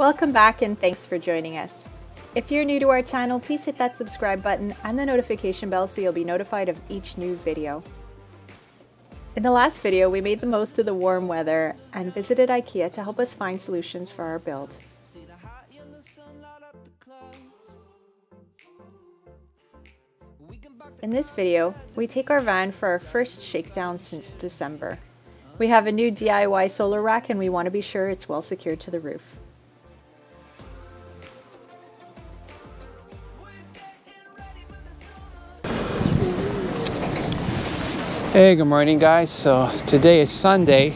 Welcome back and thanks for joining us. If you're new to our channel, please hit that subscribe button and the notification bell so you'll be notified of each new video. In the last video, we made the most of the warm weather and visited Ikea to help us find solutions for our build. In this video, we take our van for our first shakedown since December. We have a new DIY solar rack and we want to be sure it's well secured to the roof. Hey, good morning guys. So today is Sunday.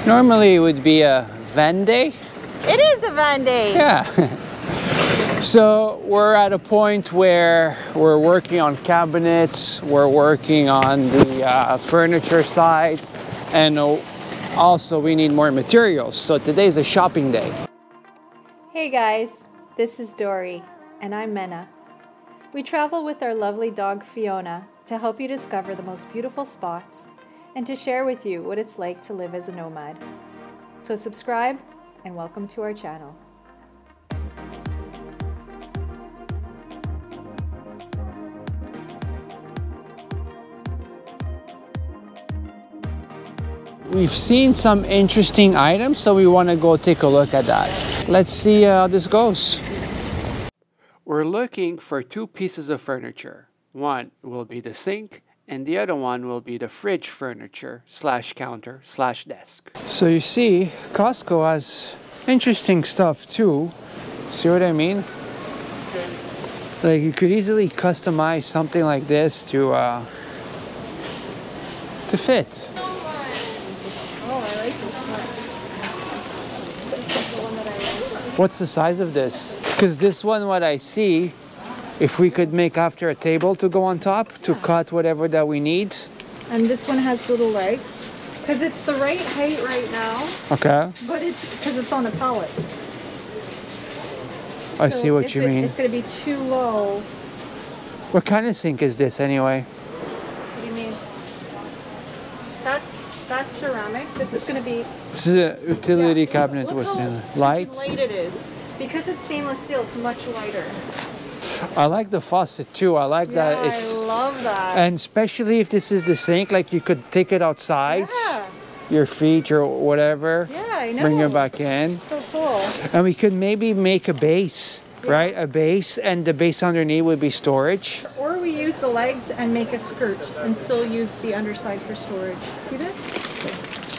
Normally it would be a van day. It is a van day! Yeah. So we're at a point where we're working on cabinets, we're working on the furniture side, and also we need more materials. So today's a shopping day. Hey guys, this is Dory, and I'm Mena. We travel with our lovely dog Fiona to help you discover the most beautiful spots and to share with you what it's like to live as a nomad. So subscribe and welcome to our channel. We've seen some interesting items, so we want to go take a look at that. Let's see how this goes. We're looking for two pieces of furniture. One will be the sink and the other one will be the fridge furniture / counter / desk. So you see, Costco has interesting stuff too. See what I mean? Like you could easily customize something like this to fit. Oh, I like this one. This is the one that I like. What's the size of this? Because this one, what I see, if we could make after a table to go on top to cut whatever that we need. And this one has little legs because it's the right height right now. Okay. But it's because it's on a pallet. I see what you mean. It's going to be too low. What kind of sink is this anyway? What do you mean? That's ceramic. This is going to be... This is a utility cabinet Look with how light. light it is. Because it's stainless steel, it's much lighter. I like the faucet too. I like that it's... I love that. And especially if this is the sink, like you could take it outside. Yeah. Your feet or whatever. Yeah, I know. Bring it back in. So cool. And we could maybe make a base, right? A base, and the base underneath would be storage. Or we use the legs and make a skirt and still use the underside for storage. See this?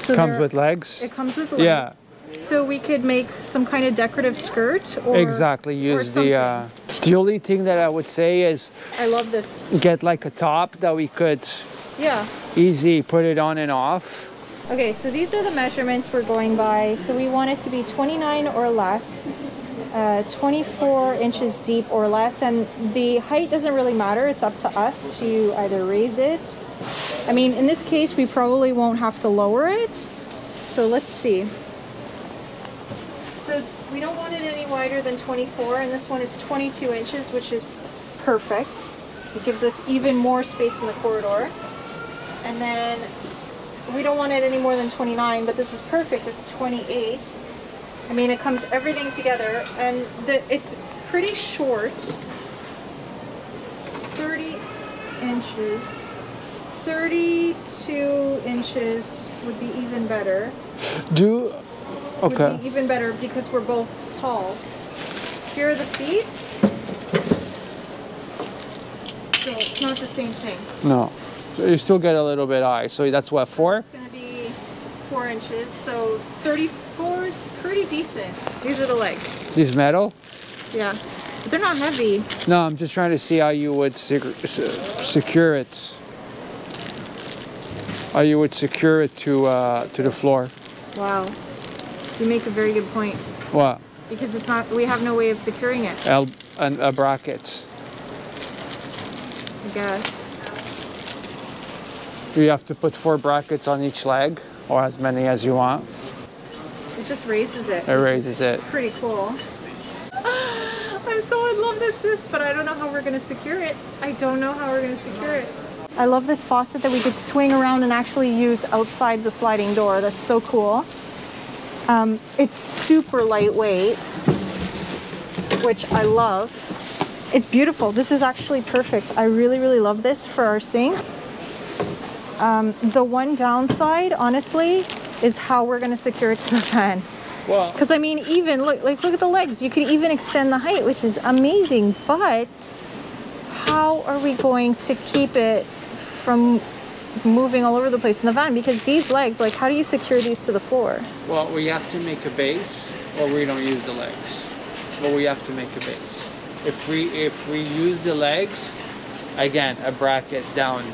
So Comes with legs? It comes with legs. Yeah. So we could make some kind of decorative skirt or... Exactly. Use the only thing that I would say is... I love this. Get like a top that we could easy put it on and off. Okay, so these are the measurements we're going by. So we want it to be 29 or less, 24 inches deep or less, and the height doesn't really matter. It's up to us to either raise it. I mean, in this case, we probably won't have to lower it. So let's see. So we don't want it any wider than 24, and this one is 22 inches, which is perfect. It gives us even more space in the corridor. And then we don't want it any more than 29, but this is perfect. It's 28. I mean, it comes everything together, and it's pretty short. It's 30 inches. 32 inches would be even better. Okay. Would be even better because we're both tall. Here are the feet. So it's not the same thing. No. So you still get a little bit high. So that's what, 4? It's going to be 4 inches. So 34 is pretty decent. These are the legs. These metal? Yeah. But they're not heavy. No, I'm just trying to see how you would secure it. How you would secure it to the floor. Wow. You make a very good point. What? Because it's not, we have no way of securing it. Brackets. I guess. You have to put 4 brackets on each leg, or as many as you want. It just raises it. It raises it. Pretty cool. I'm so in love with this, but I don't know how we're going to secure it. I don't know how we're going to secure it. I love this faucet that we could swing around and actually use outside the sliding door. That's so cool. It's super lightweight, which I love. It's beautiful. This is actually perfect. I really, really love this for our sink. The one downside, honestly, is how we're going to secure it to the fan. Well, because I mean, even look at the legs. You could even extend the height, which is amazing. But how are we going to keep it from moving all over the place in the van? Because these legs, like, how do you secure these to the floor? well, we have to make a base, or we don't use the legs. But we have to make a base. If we use the legs, again, a bracket down.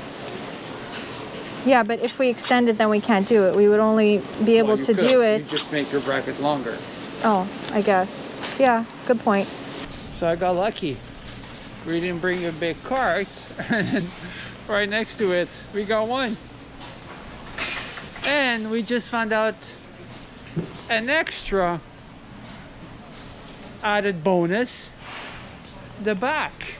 Yeah, but if we extend it, then we can't do it. We would only be able to do it. You just make your bracket longer. Oh, I guess. Yeah, good point. So I got lucky. We didn't bring a big cart, and right next to it, we got one. And we just found out an extra added bonus, the back.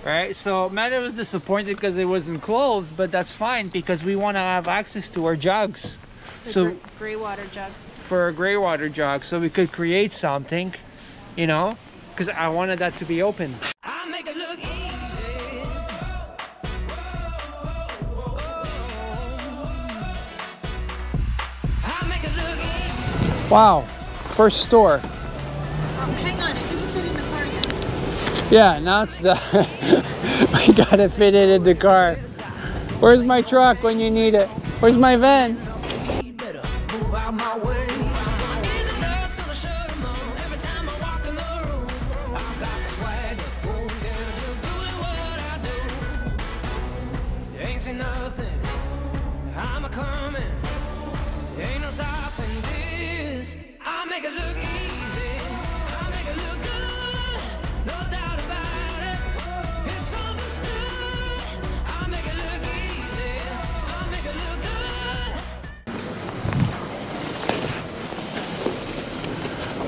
Right, so Mena was disappointed because it wasn't closed, but that's fine because we want to have access to our jugs. So gray water jugs. for a gray water jug, so we could create something, you know, because I wanted that to be open. I make it look easy. I make it look easy. Wow, first store. Hang on, it didn't fit in the car yet. Yeah, now it's the we gotta fit it in the car. Where's my truck when you need it? Where's my van? You better move out my way. In the dust, gonna shut 'em on. Every time I walk in the room, I've got the swag. Boom, girl, just doing what I do. You ain't seen nothing. I'm a coming. Ain't no stopping this. I make it look easy. I make it look good. No doubt about it. It's understood. I make it look easy. I make it look good.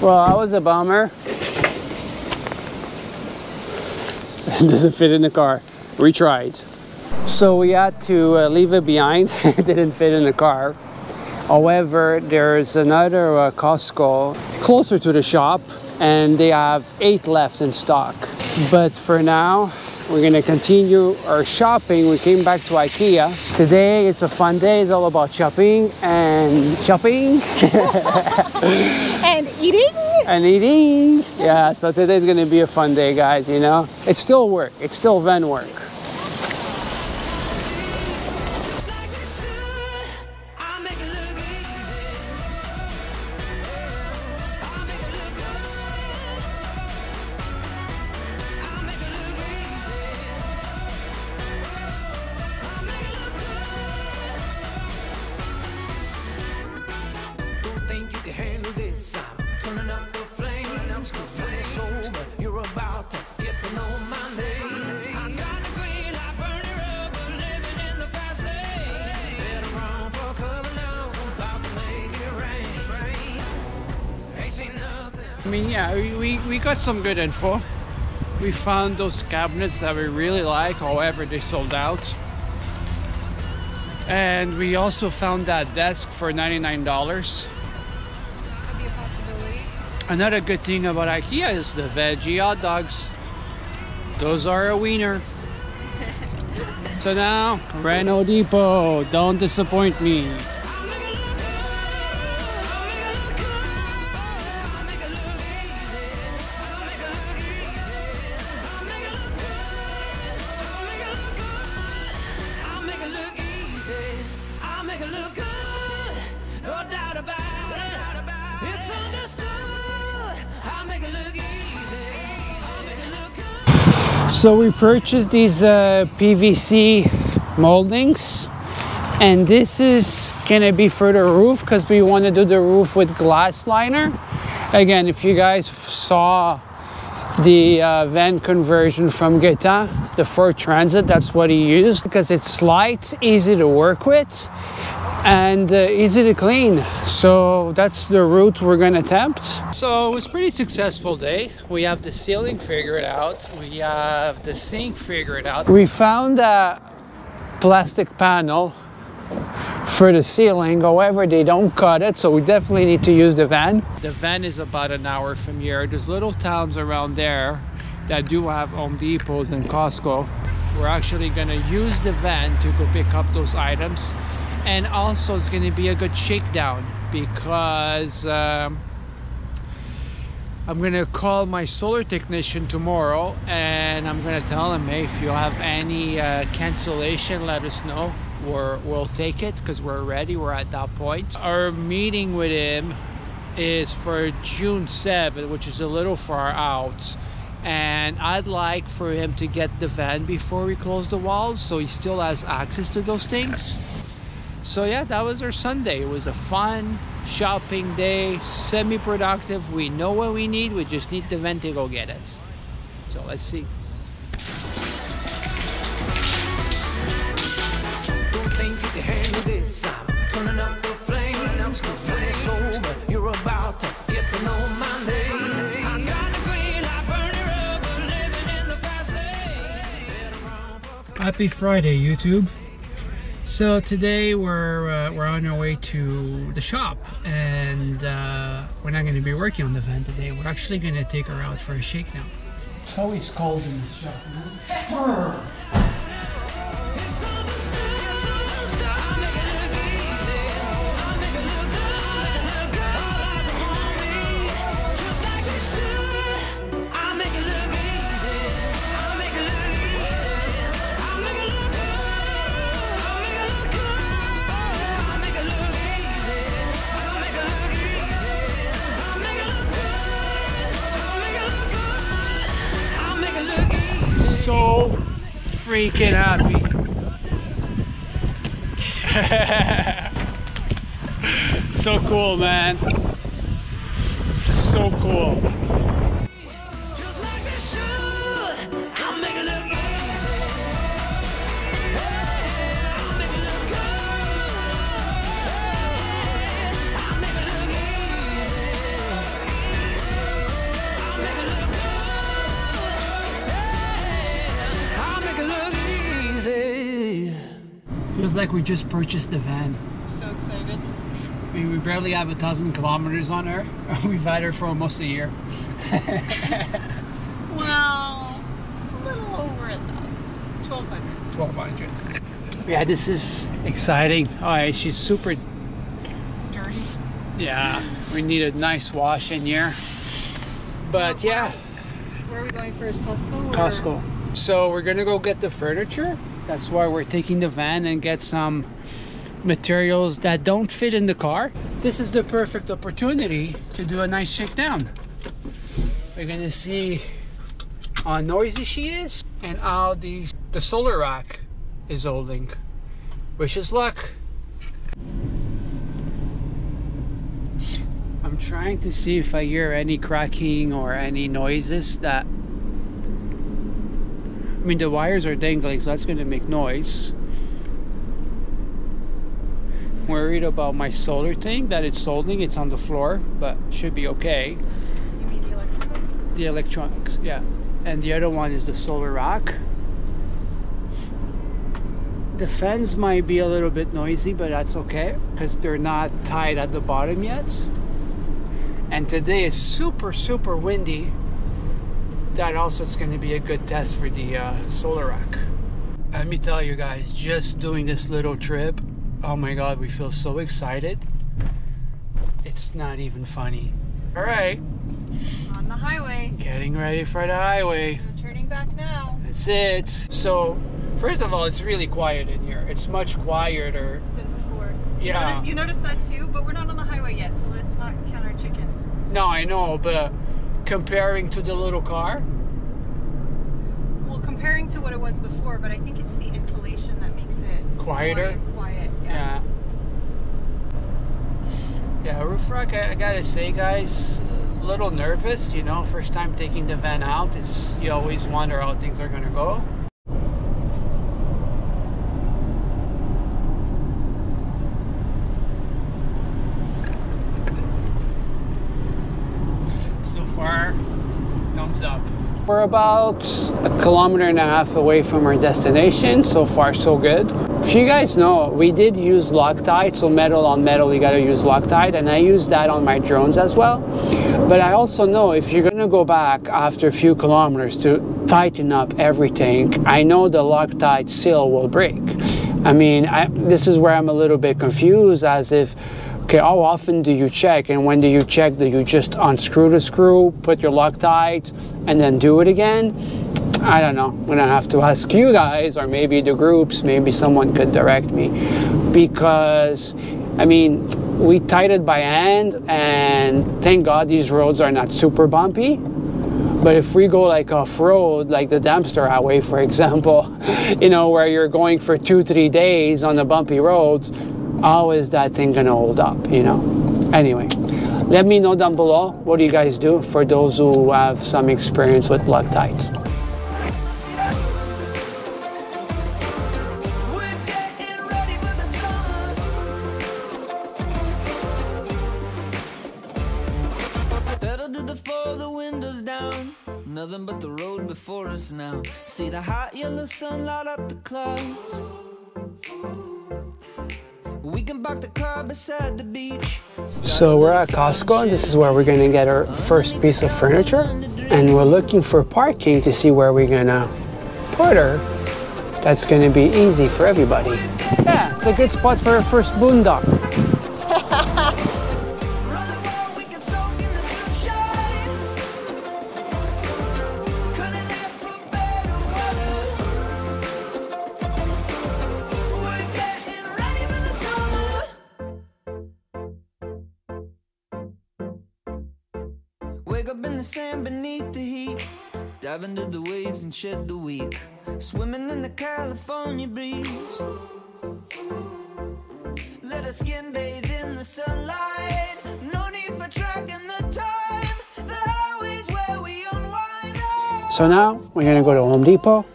Well, that was a bummer. It doesn't fit in the car. We tried. So we had to leave it behind. It didn't fit in the car. However, there's another Costco closer to the shop, and they have 8 left in stock. But for now, we're gonna continue our shopping. We came back to Ikea. Today, it's a fun day. It's all about shopping and shopping. And eating? And eating. Yeah, so today's gonna be a fun day, guys, you know? It's still work. It's still van work. Like it should. I make it look easy. I make it look good. I make it look easy. I make it look good. Don't think you can handle this. I'm turning up the flames. 'Cause when it's over, you're about to get to know my name. I got the green light burning up, but living in the fast lane. Better run for cover now. I'm about to make it rain. Ain't seen nothing. I mean, yeah, we got some good info. We found those cabinets that we really like, however, they sold out. And we also found that desk for $99. Could be a possibility. Another good thing about Ikea is the veggie hot dogs. Those are a wiener. So now, Reno Depot, don't disappoint me. So we purchased these PVC moldings, and this is gonna be for the roof because we want to do the roof with glass liner. Again, if you guys saw the van conversion from Gaetan, the Ford Transit, that's what he used because it's light, easy to work with, and easy to clean. So that's the route we're gonna attempt. So it was a pretty successful day. We have the ceiling figured out. We have the sink figured out. We found a plastic panel for the ceiling. However, they don't cut it, so we definitely need to use the van. The van is about an hour from here. There's little towns around there that do have Home Depots and Costco. We're actually gonna use the van to go pick up those items, and also it's gonna be a good shakedown because I'm gonna call my solar technician tomorrow and I'm gonna tell him, hey, if you have any cancellation, let us know. We'll take it because we're ready. We're at that point. Our meeting with him is for June 7th, which is a little far out, and I'd like for him to get the van before we close the walls so he still has access to those things. So yeah, that was our Sunday. It was a fun shopping day, semi-productive. We know what we need, we just need the van to go get it. So let's see. Don't think you can handle this. I'm turning up the flames, 'cause when it's over, you're about to get to know my name. I got the green light, burn it up, but living in the fast lane. Happy Friday, YouTube. So today we're on our way to the shop, and we're not going to be working on the van today. We're actually going to take her out for a shakedown. It's always cold in this shop, man. So freaking happy. So cool, man. So cool. Just like they should, I'll make it look easy. I'll make it look good. I'll make it look easy. I'll make it look good. I'll make it look easy. Feels like we just purchased the van. So excited. I mean, we barely have 1,000 kilometers on her. We've had her for almost a year. Well, a little over 1,000. 1,200. 1,200. Yeah, this is exciting. Alright, she's super Dirty. Yeah, we need a nice wash in here. But yeah, Where are we going first? Costco? Or? Costco. So we're gonna go get the furniture. That's why we're taking the van and get some materials that don't fit in the car. This is the perfect opportunity to do a nice shakedown. We're gonna see how noisy she is and how the solar rack is holding. Wish us luck. I'm trying to see if I hear any cracking or any noises that, I mean, the wires are dangling, so that's going to make noise. Worried about my solar thing, that it's holding. It's on the floor, but should be okay. You mean the electrical? The electronics, yeah. And the other one is the solar rack. The fans might be a little bit noisy, but that's okay because they're not tied at the bottom yet. And today is super, super windy. That also is going to be a good test for the solar rack. Let me tell you guys, just doing this little trip, oh my god, we feel so excited. It's not even funny. All right. On the highway. Getting ready for the highway. We're turning back now. That's it. So, first of all, it's really quiet in here. It's much quieter. Than before. Yeah. You noticed that too, but we're not on the highway yet, so let's not count our chickens. No, I know, but comparing to the little car, Well, comparing to what it was before, but I think it's the insulation that makes it quieter. Quiet. Yeah. Yeah, roof rack, I gotta say, guys, a little nervous, you know, first time taking the van out. You always wonder how things are gonna go. So far, thumbs up. We're about 1.5 kilometers away from our destination. So far, so good. If you guys know, we did use Loctite, so metal on metal, you gotta use Loctite, and I use that on my drones as well. But I also know if you're gonna go back after a few kilometers to tighten up everything, I know the Loctite seal will break. I mean, this is where I'm a little bit confused, as if, okay, how often do you check? And when do you check? Do you just unscrew the screw, put your Loctite, and then do it again? I don't know. I'm gonna have to ask you guys, or maybe the groups, maybe someone could direct me. Because, I mean, we tied it by hand, and thank God these roads are not super bumpy. But if we go like off-road, like the Dempster Highway, for example, you know, where you're going for 2-3 days on the bumpy roads, how is that thing gonna hold up, you know? Anyway, let me know down below, what do you guys do for those who have some experience with Loctite? Nothing but the road before us now. See the hot yellow sun light up the clouds. We can park the car beside the beach. So we're at Costco, and this is where we're gonna get our first piece of furniture. And we're looking for parking to see where we're gonna put her. That's gonna be easy for everybody. Yeah, it's a good spot for our first boondock. Wake up in the sand beneath the heat, dive into the waves and shed the week, swimming in the California breeze. Let our skin bathe in the sunlight, no need for tracking the time, the highways where we unwind. So now we're gonna go to Home Depot,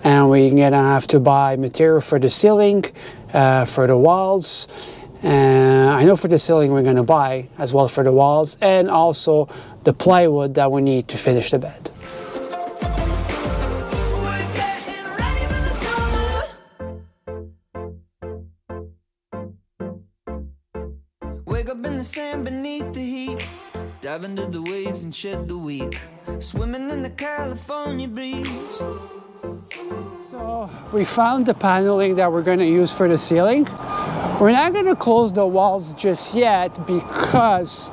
and we're gonna have to buy material for the ceiling, for the walls. I know for the ceiling we're gonna buy as well for the walls, and also the plywood that we need to finish the bed. Wake up in the sand beneath the heat, dive into the waves and shed the week, swimming in the California breeze. So we found the paneling that we're going to use for the ceiling. We're not going to close the walls just yet because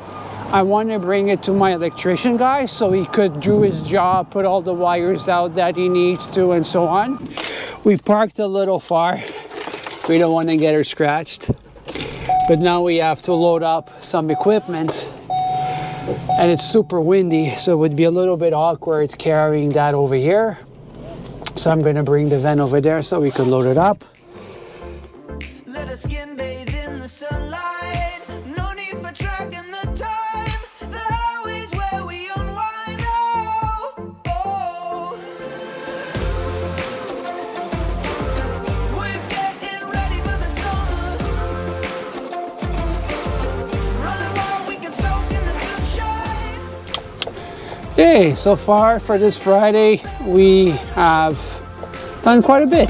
I want to bring it to my electrician guy so he could do his job, put all the wires out that he needs to, and so on. We parked a little far. We don't want to get her scratched. But now we have to load up some equipment, and it's super windy, so it would be a little bit awkward carrying that over here. So I'm going to bring the van over there so we could load it up. Let our skin bathe in the sunlight, no need for tracking the time, the highways where we unwind. Oh, oh. We're getting ready for the summer, running wild, we can soak in the sunshine. Hey, so far for this Friday, we have done quite a bit.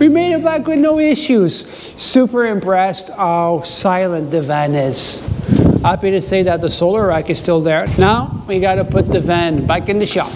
We made it back with no issues. Super impressed how silent the van is. Happy to say that the solar rack is still there. Now we gotta put the van back in the shop.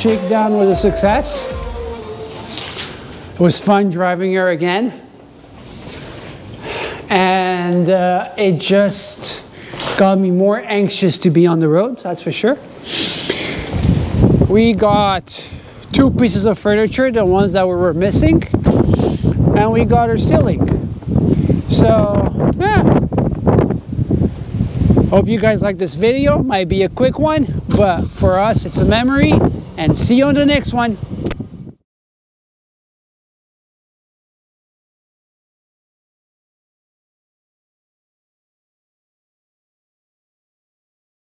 Shakedown was a success. It was fun driving her again. And it just got me more anxious to be on the road, that's for sure. We got 2 pieces of furniture, the ones that we were missing, and we got her ceiling. So, yeah. Hope you guys like this video. Might be a quick one, but for us, it's a memory. And see you on the next one.